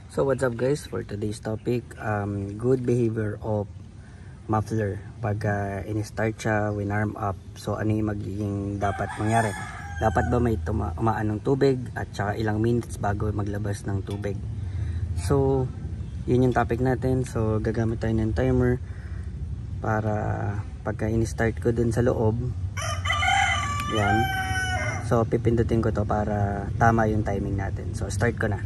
So what's up guys, for today's topic, good behavior of muffler pag in-start siya, winarm up. So ano yung magiging dapat mangyari? Dapat ba may umaan ng tubig at saka ilang minutes bago maglabas ng tubig? So yun yung topic natin. So gagamit tayo ng timer para pagka in-start ko dun sa loob, yan. So pipindutin ko to para tama yung timing natin. So start ko na.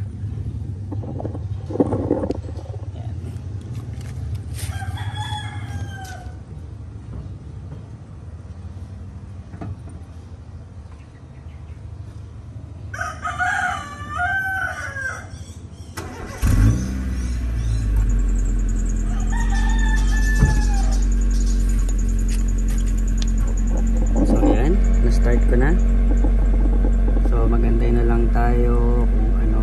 Start ko na. So magantay na lang tayo kung ano,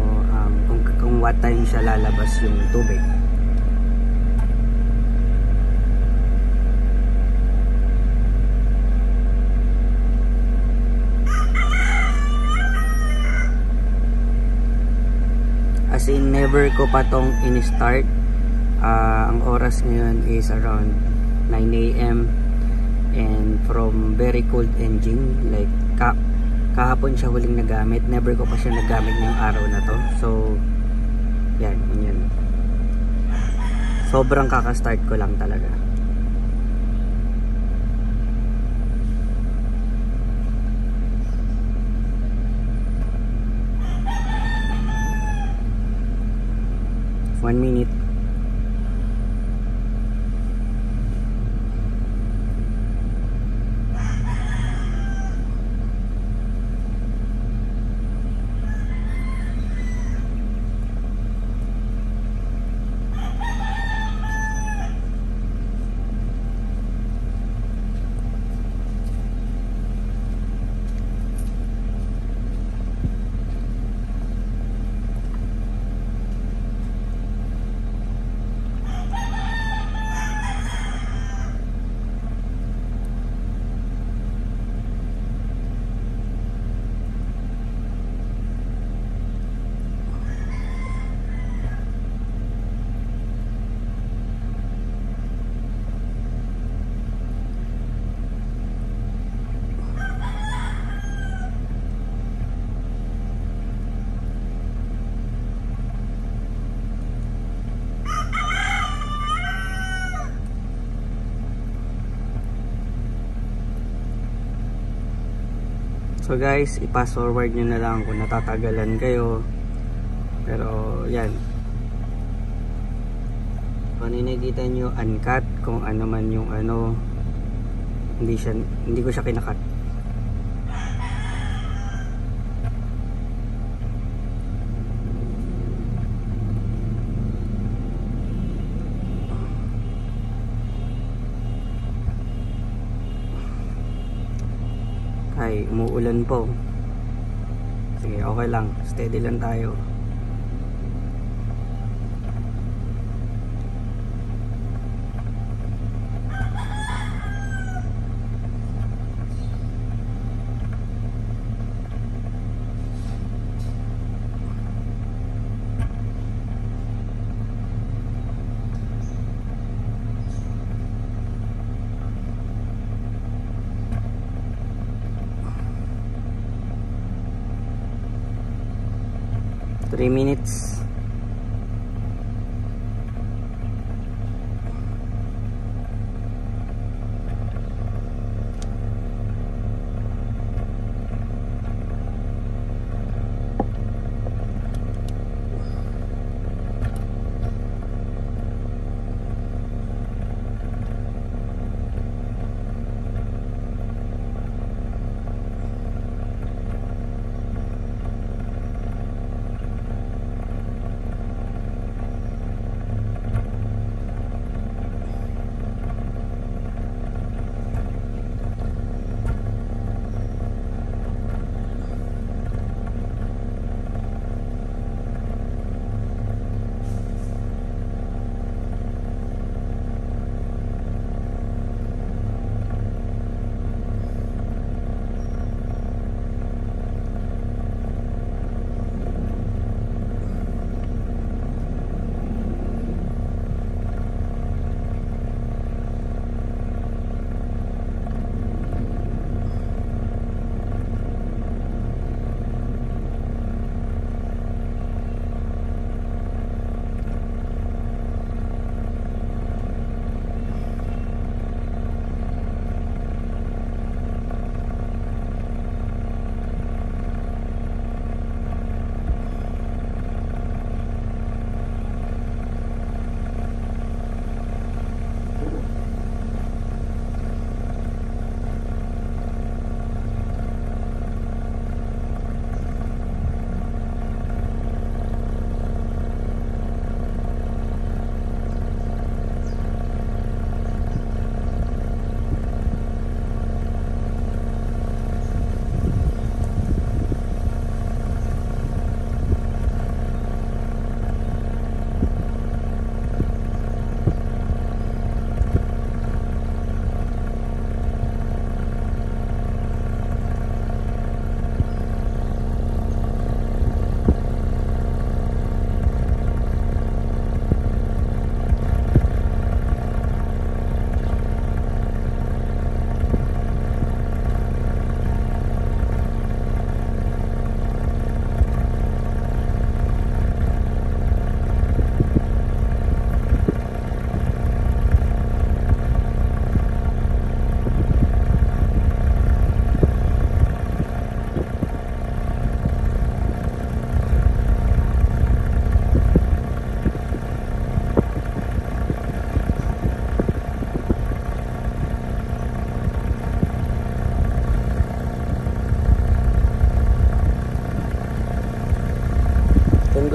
kung what time siya lalabas yung tubig. As in never ko pa tong in-start. Ang oras ngayon is around 9 AM. And from very cold engine, like kahapon siya huling nagamit, never ko pa siya nagamit ngayong araw na to. So yan. Sobrang kaka-start ko lang talaga. One minute. So guys, i-pass forward nyo na lang kung natatagalan kayo. Pero yan, kung nakikita nyo uncut, kung ano man yung ano, hindi ko siya kinakat. Ay, umuulan po. Sige, okay lang. Steady lang tayo. Three minutes.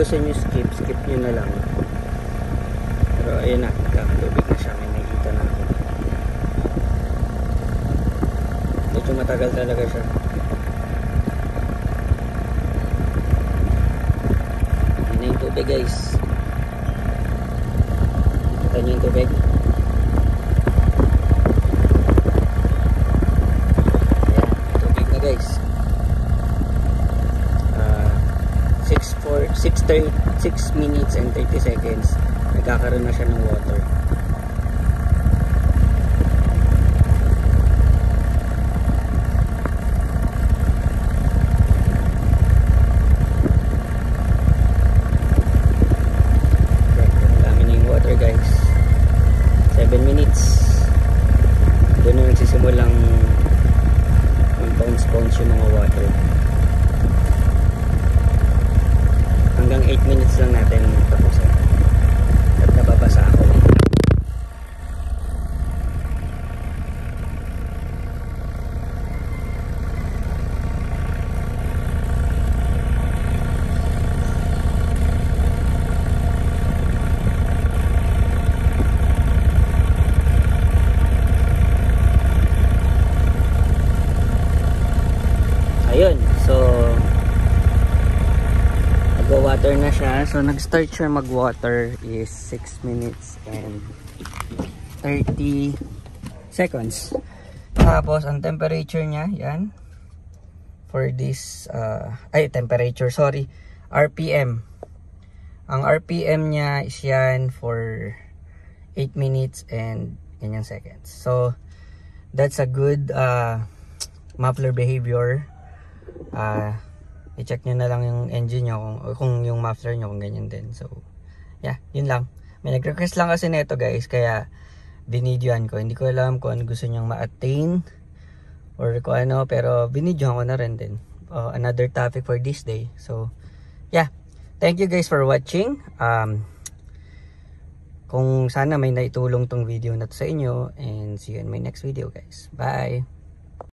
gusto nyo skip nyo na lang. Pero ayun na, kakatubig na siya, may nakikita na ako. Medyo matagal talaga siya. Yun na yung tubig guys. Kita nyo yung tubig. Ayan, tubig na guys. 6 minutes and 30 seconds nagkakaroon na siya ng water. Ang dami na yung water guys. 7 minutes doon na nagsisimulang mag-bounce yung mga water. Hanggang 8 minutes lang natin tapusin. At nababasa ako. Ayun, so water na siya. So nag-start siya mag-water is 6 minutes and 30 seconds. Tapos ang temperature niya, yan. For this temperature, sorry, RPM. Ang RPM niya is yan for 8 minutes and ganyan seconds. So that's a good muffler behavior. I-check nyo na lang yung engine nyo kung yung muffler nyo kung ganyan din. So yeah, yun lang. May nag-request lang kasi nito guys, kaya binidyoan ko. Hindi ko alam kung ano gusto nyong ma-attain or kung ano, pero binidyoan ko na rin din. Another topic for this day. So yeah, thank you guys for watching. Kung sana may naitulong tong video na to sa inyo, and see you in my next video guys. Bye!